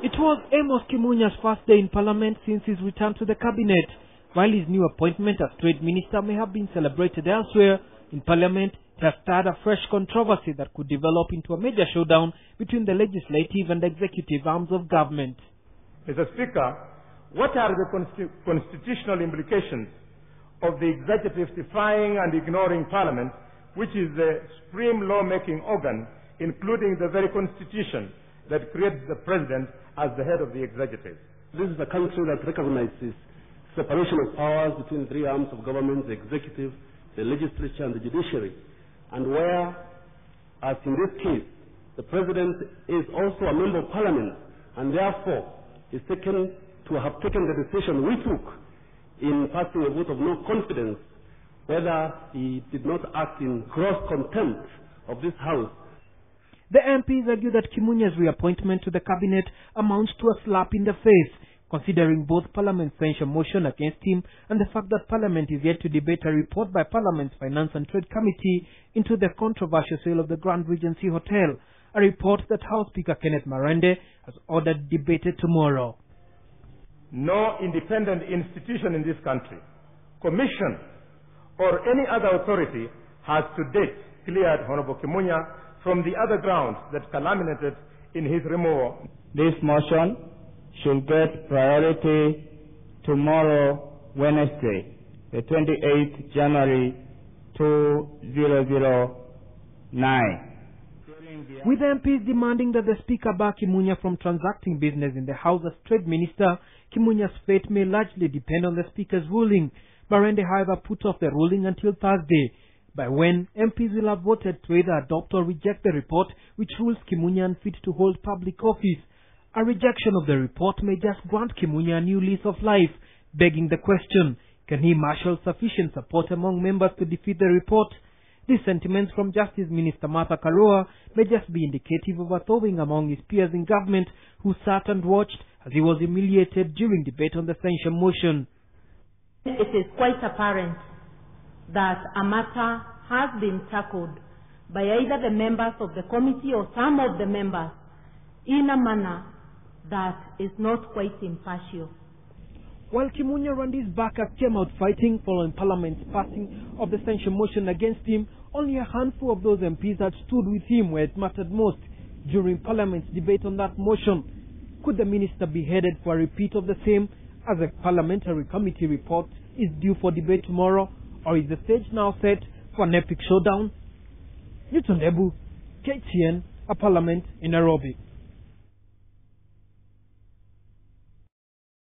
It was Amos Kimunya's first day in Parliament since his return to the cabinet. While his new appointment as Trade Minister may have been celebrated elsewhere, in Parliament it has stirred a fresh controversy that could develop into a major showdown between the legislative and executive arms of government. Mr. Speaker, what are the constitutional implications of the executive defying and ignoring Parliament, which is the supreme law-making organ, including the very constitution that creates the President as the head of the executive? This is a country that recognizes separation of powers between three arms of government, the executive, the legislature, and the judiciary, and where, as in this case, the President is also a member of Parliament, and therefore is taken to have taken the decision we took in passing a vote of no confidence, whether he did not act in gross contempt of this House. The MPs argue that Kimunya's reappointment to the cabinet amounts to a slap in the face, considering both Parliament's censure motion against him and the fact that Parliament is yet to debate a report by Parliament's Finance and Trade Committee into the controversial sale of the Grand Regency Hotel, a report that House Speaker Kenneth Marende has ordered debated tomorrow. No independent institution in this country, commission, or any other authority has to date cleared Honorable Kimunya from the other grounds that culminated in his removal. This motion should get priority tomorrow, Wednesday, the 28th January 2009. With MPs demanding that the Speaker bar Kimunya from transacting business in the House as Trade Minister, Kimunya's fate may largely depend on the Speaker's ruling. Marende, however, put off the ruling until Thursday, by when MPs will have voted to either adopt or reject the report which rules Kimunya unfit to hold public office. A rejection of the report may just grant Kimunya a new lease of life, begging the question, can he marshal sufficient support among members to defeat the report? These sentiments from Justice Minister Martha Karua may just be indicative of a thawing among his peers in government who sat and watched as he was humiliated during debate on the censure motion. It is quite apparent that a matter has been tackled by either the members of the committee or some of the members in a manner that is not quite impartial. While Kimunya and his backers came out fighting following Parliament's passing of the censure motion against him, only a handful of those MPs had stood with him where it mattered most during Parliament's debate on that motion. Could the minister be headed for a repeat of the same as a parliamentary committee report is due for debate tomorrow, or is the stage now set for an epic showdown? Newton Ebu, KTN, a Parliament in Nairobi.